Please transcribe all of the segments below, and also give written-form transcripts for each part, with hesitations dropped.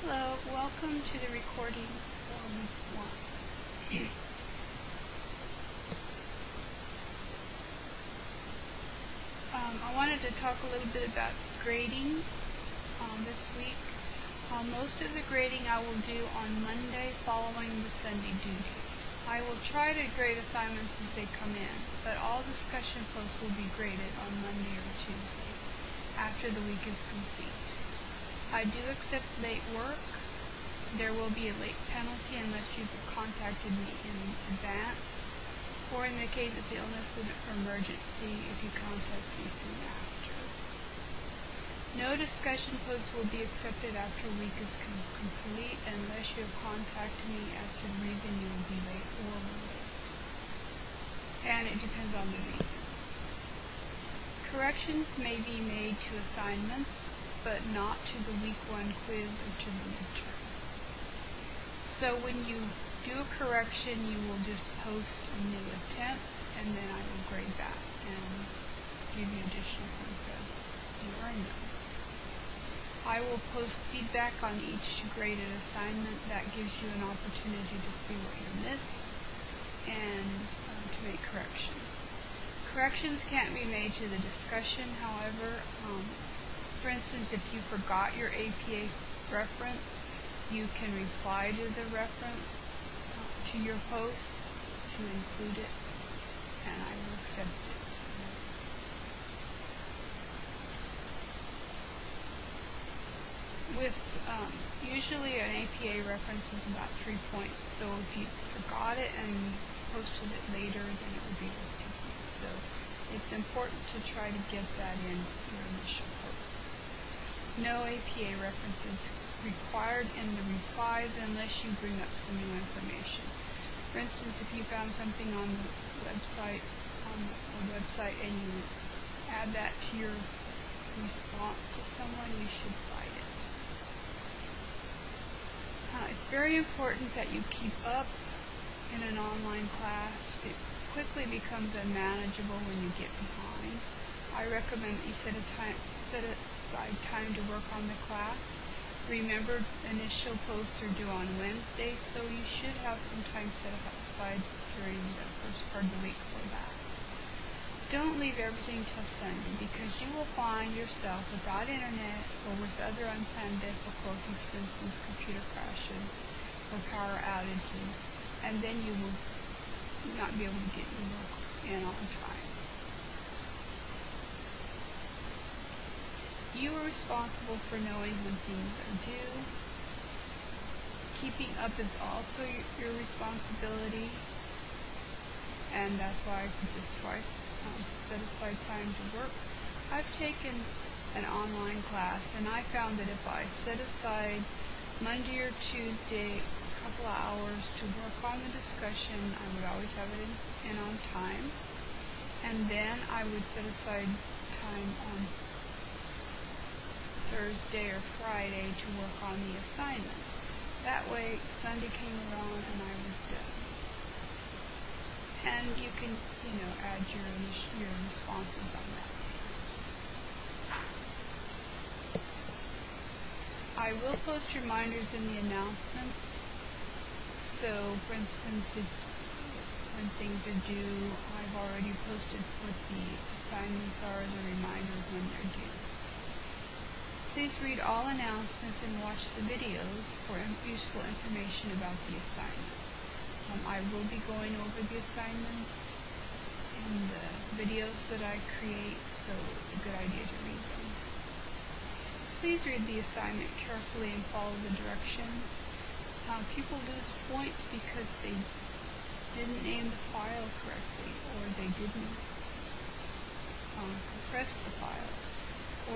Hello, welcome to the recording for week 1. I wanted to talk a little bit about grading this week. Most of the grading I will do on Monday following the Sunday due date. I will try to grade assignments as they come in, but all discussion posts will be graded on Monday or Tuesday after the week is complete. I do accept late work. There will be a late penalty unless you've contacted me in advance, or in the case of illness or emergency, if you contact me soon after. No discussion posts will be accepted after a week is complete unless you have contacted me as to the reason you will be late or were late. And it depends on the reason. Corrections may be made to assignments, but not to the week 1 quiz or to the midterm. So when you do a correction, you will just post a new attempt, and then I will grade that and give you additional points as you earn them. I will post feedback on each graded assignment. That gives you an opportunity to see what you missed and to make corrections. Corrections can't be made to the discussion, however. For instance, if you forgot your APA reference, you can reply to the reference to your post to include it, and I will accept it. Usually an APA reference is about 3 points, so if you forgot it and posted it later, then it would be worth 2 points. So it's important to try to get that in your initial post. No APA references required in the replies unless you bring up some new information. For instance, if you found something on the website, and you add that to your response to someone, you should cite it. It's very important that you keep up in an online class. It quickly becomes unmanageable when you get behind. I recommend that you set aside time to work on the class. Remember, initial posts are due on Wednesday, so you should have some time set aside during the first part of the week for that. Don't leave everything till Sunday, because you will find yourself without internet or with other unplanned difficulties, for instance, computer crashes or power outages, and then you will not be able to get your work in on time. You are responsible for knowing when things are due. Keeping up is also your responsibility, and that's why I put this twice, to set aside time to work. I've taken an online class, and I found that if I set aside Monday or Tuesday a couple of hours to work on the discussion, I would always have it in on time, and then I would set aside time on Thursday or Friday to work on the assignment. That way, Sunday came around and I was done. And you can, add your responses on that day. I will post reminders in the announcements. So, for instance, when things are due, I've already posted what the assignments are as a reminder of when they're due. Please read all announcements and watch the videos for useful information about the assignments. I will be going over the assignments in the videos that I create, so it's a good idea to read them. Please read the assignment carefully and follow the directions. People lose points because they didn't name the file correctly, or they didn't compress the file,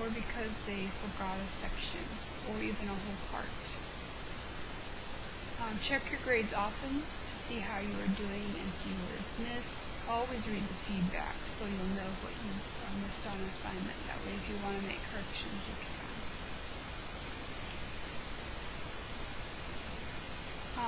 or because they forgot a section, or even a whole part. Check your grades often to see how you are doing and see what is missed. Always read the feedback so you'll know what you missed on assignment. That way, if you want to make corrections, you can.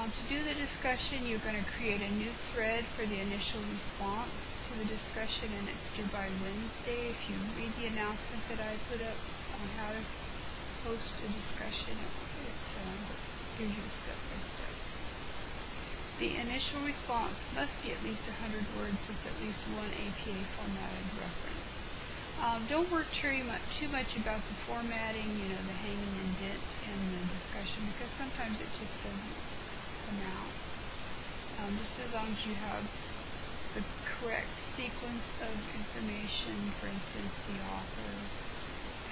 To do the discussion, you're going to create a new thread for the initial response to the discussion, and it's due by Wednesday. If you read the announcement that I put up on how to post a discussion, it gives you a step-by-step. The initial response must be at least 100 words with at least one APA formatted reference. Don't worry too much about the formatting, the hanging indent in the discussion, because sometimes it just doesn't come out. Just as long as you have the correct sequence of information, for instance, the author,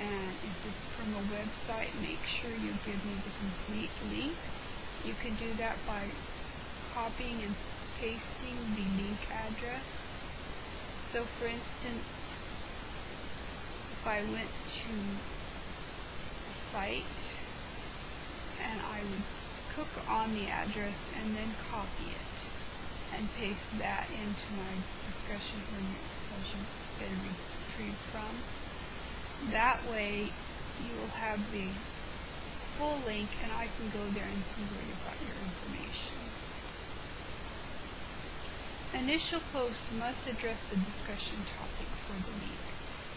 and if it's from a website, make sure you give me the complete link. You can do that by copying and pasting the link address. So for instance, if I went to a site and I would click on the address and then copy it and paste that into my discussion where you said retrieve from. That way you will have the full link and I can go there and see where you got your information. Initial posts must address the discussion topic for the week.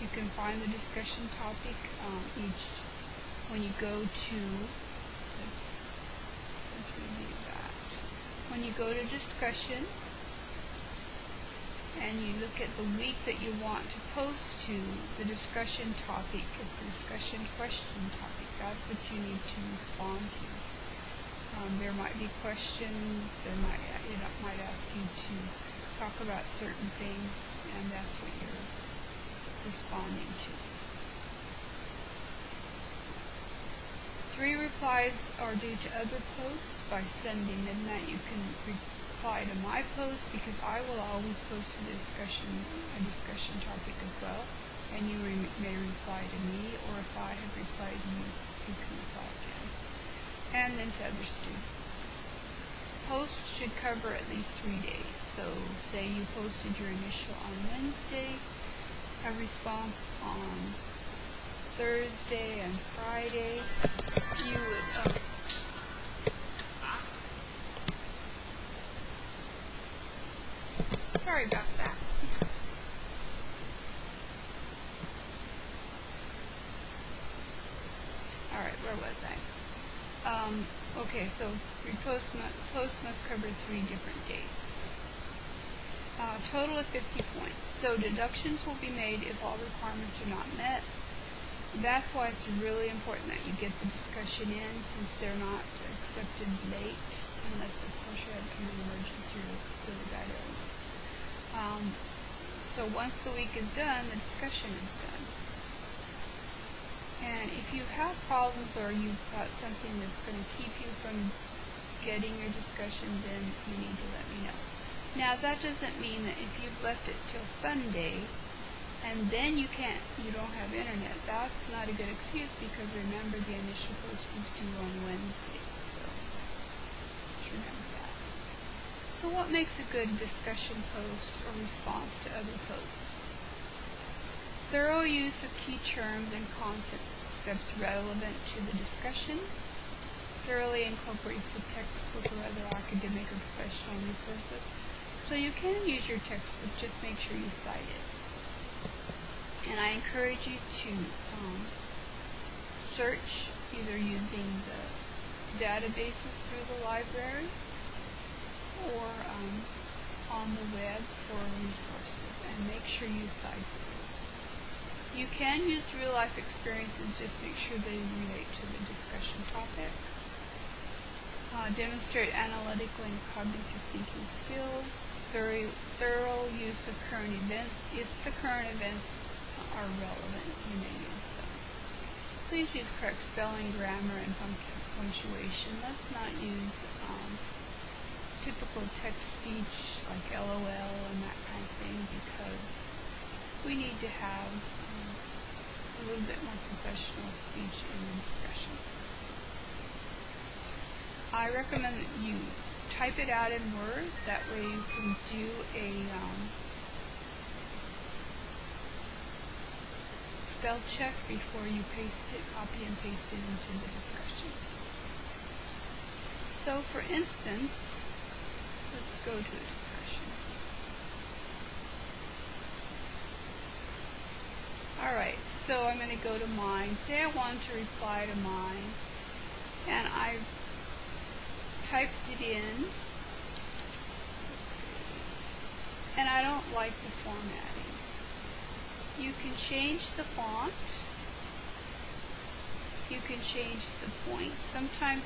You can find the discussion topic when you go to, let's review that. When you go to discussion and you look at the week that you want to post to, the discussion topic is the discussion question topic. That's what you need to respond to. There might be questions, it might ask you to talk about certain things, and that's what you're responding to. 3 replies are due to other posts by sending them. That you can reply to my post, because I will always post a discussion topic as well, and you may reply to me, or if I have replied to you, you can reply again. And then to other students. Posts should cover at least 3 days. So say you posted your initial on Wednesday, a response on Thursday and Friday, you would sorry about that. Alright, where was I? Okay, so your post must cover 3 different dates. Total of 50 points. So deductions will be made if all requirements are not met. That's why it's really important that you get the discussion in, since they're not accepted late, unless of course you have an emergency or really bad illness. So once the week is done, the discussion is done. And if you have problems or you've got something that's going to keep you from getting your discussion, then you need to let me know. Now that doesn't mean that if you've left it till Sunday and then you don't have internet, that's not a good excuse, because remember the initial post was due on Wednesday, so just remember that. So what makes a good discussion post or response to other posts? Thorough use of key terms and concepts relevant to the discussion. Thoroughly incorporates the textbook or other academic or professional resources. So you can use your textbook, just make sure you cite it. And I encourage you to search either using the databases through the library or on the web for resources, and make sure you cite those. You can use real-life experiences, just make sure they relate to the discussion topic. Demonstrate analytical and cognitive thinking skills. Thorough use of current events. If the current events are relevant, you may use them. Please use correct spelling, grammar, and punctuation. Let's not use typical text speech like LOL and that kind of thing, because we need to have a little bit more professional speech in the discussion. I recommend that you type it out in Word. That way you can do a spell check before you copy and paste it into the discussion. So for instance, let's go to the discussion. Alright, So I'm going to go to mine. Say I want to reply to mine, and I typed it in, and I don't like the formatting. You can change the font. You can change the point. Sometimes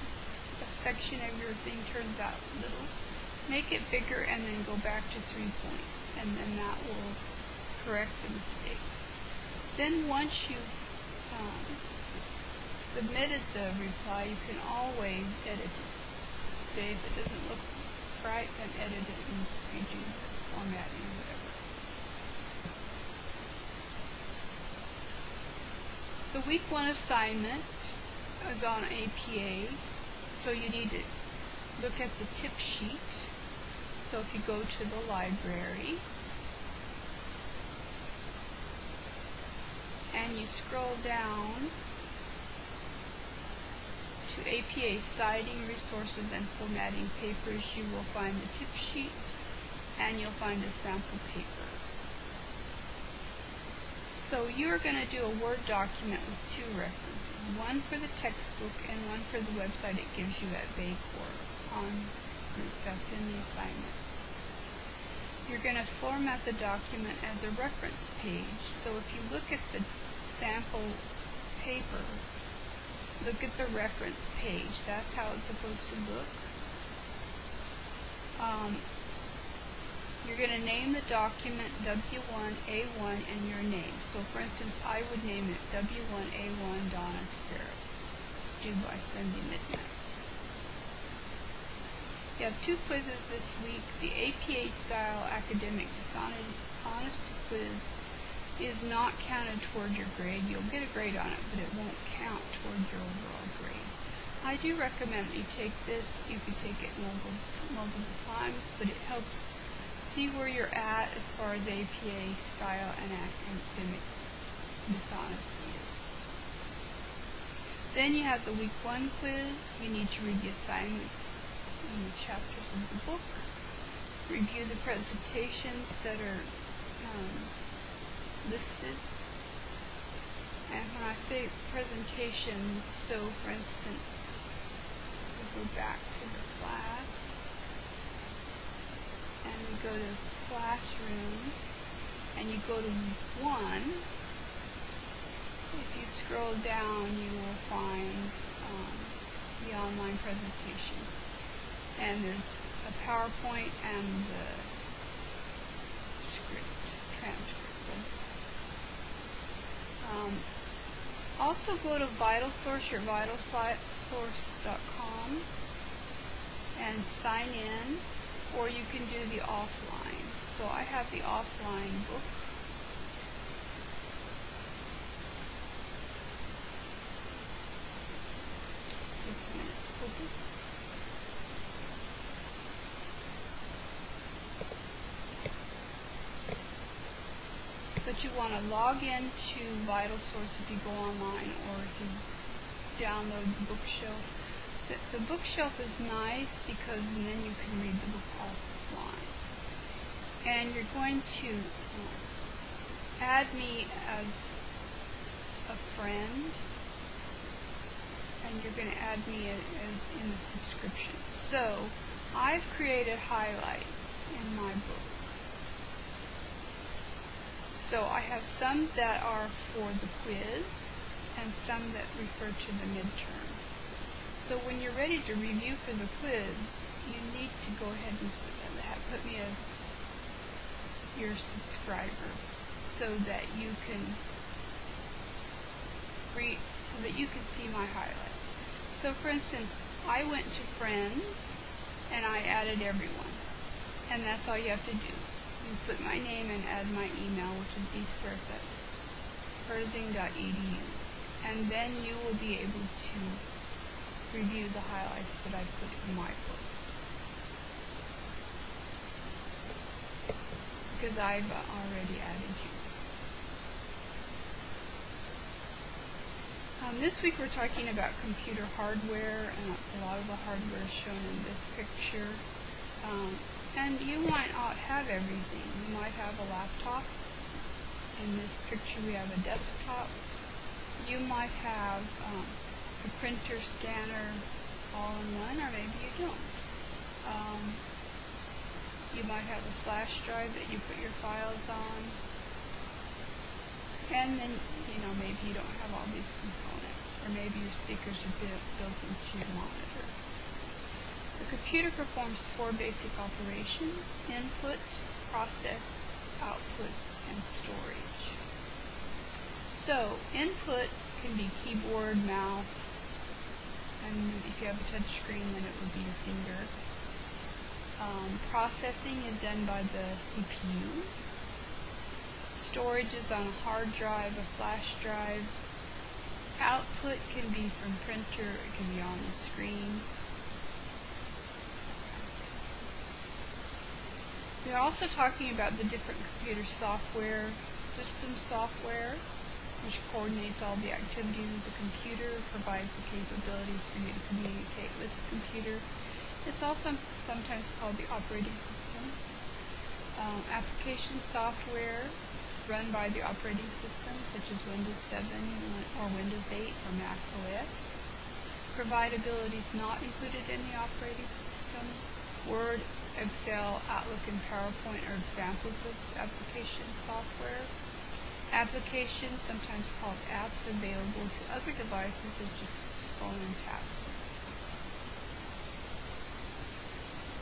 a section of your thing turns out little. Make it bigger and then go back to 3 points, and then that will correct the mistakes. Then once you've submitted the reply, you can always edit it. Say if it doesn't look right, then edit it and redo the formatting or whatever. The week 1 assignment is on APA, so you need to look at the tip sheet. So if you go to the library and you scroll down to APA Citing, Resources, and Formatting Papers, you will find the tip sheet and you'll find a sample paper. So you're going to do a Word document with 2 references, one for the textbook and one for the website it gives you at Baycor on group. That's in the assignment. You're going to format the document as a reference page. So if you look at the sample paper, look at the reference page. That's how it's supposed to look. You're going to name the document W1A1 and your name. So for instance, I would name it W1A1 Donna Ferris. It's due by Sunday midnight. You have 2 quizzes this week. The APA style academic honesty quiz is not counted toward your grade. You'll get a grade on it, but it won't count toward your overall grade. I do recommend that you take this. You could take it multiple times, but it helps see where you're at as far as APA style and academic dishonesty is. Then you have the week 1 quiz. You need to read the assignments in the chapters of the book. Review the presentations that are listed. And when I say presentations, so for instance, we go back to the class and we go to classroom and you go to week 1. If you scroll down, you will find the online presentation. And there's a PowerPoint and the transcript. Also go to VitalSource, your vitalsource.com, and sign in, or you can do the offline. So I have the offline book. Just a minute to open. But you want to log into VitalSource if you go online or if you download the bookshelf. The bookshelf is nice because then you can read the book offline. And you're going to add me as a friend, and you're going to add me in the subscription. So I've created highlights in my book. So I have some that are for the quiz and some that refer to the midterm. So when you're ready to review for the quiz, you need to go ahead and put me as your subscriber so that you can see my highlights. So for instance, I went to Friends and I added everyone, and that's all you have to do. You put my name and add my email, which is dferris@herzing.edu, and then you will be able to review the highlights that I put in my book, because I've already added you. This week we're talking about computer hardware, and a lot of the hardware is shown in this picture. And you might not have everything. You might have a laptop. In this picture we have a desktop. You might have a printer, scanner, all in one, or maybe you don't. You might have a flash drive that you put your files on, and then, maybe you don't have all these components, or maybe your speakers are built into your monitor. The computer performs 4 basic operations: input, process, output, and storage. So, input can be keyboard, mouse, and if you have a touch screen, then it would be your finger. Processing is done by the CPU. Storage is on a hard drive, a flash drive. Output can be from printer, it can be on the screen. We're also talking about the different computer software. System software, which coordinates all the activities of the computer, provides the capabilities for you to communicate with the computer. It's also sometimes called the operating system. Application software run by the operating system, such as Windows 7 or Windows 8 or Mac OS. Provide abilities not included in the operating system. Word, Excel, Outlook, and PowerPoint are examples of application software. Applications, sometimes called apps, available to other devices such as phone and tablets.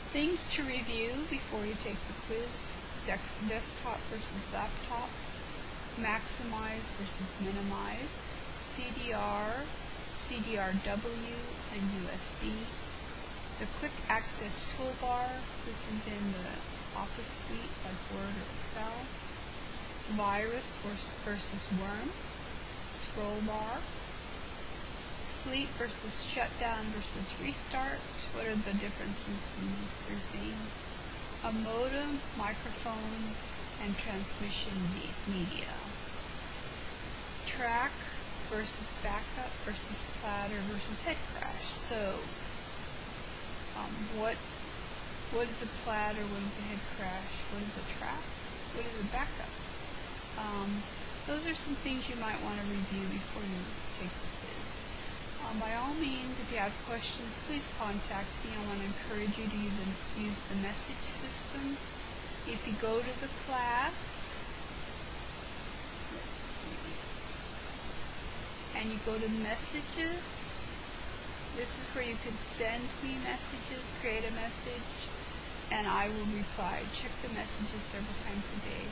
Things to review before you take the quiz: desktop versus laptop, maximize versus minimize, CDR, CDRW, and USB. The quick access toolbar, this is in the Office suite like Word or Excel. Virus versus worm, scroll bar. Sleep versus shutdown versus restart. What are the differences in these 3 things? A modem, microphone, and transmission media. Track versus backup versus platter versus head crash. So, what is a platter? What is a head crash? What is a track? What is a backup? Those are some things you might want to review before you take the quiz. By all means, if you have questions, please contact me. I want to encourage you to use the message system. If you go to the class, and you go to messages, this is where you could send me messages, create a message, and I will reply. Check the messages several times a day,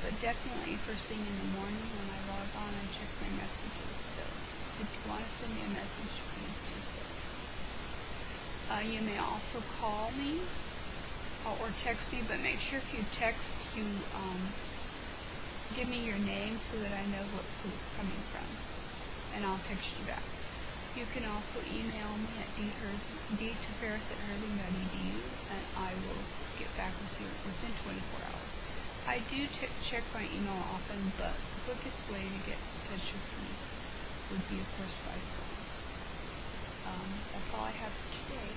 but definitely first thing in the morning when I log on, I check my messages. So if you want to send me a message, please do so. You may also call me or text me, but make sure if you text, you give me your name so that I know who it's coming from, and I'll text you back. You can also email me at d2ferris@herding.edu, and I will get back with you within 24 hours. I do check my email often, but the quickest way to get in touch with me would be, of course, by phone. That's all I have for today.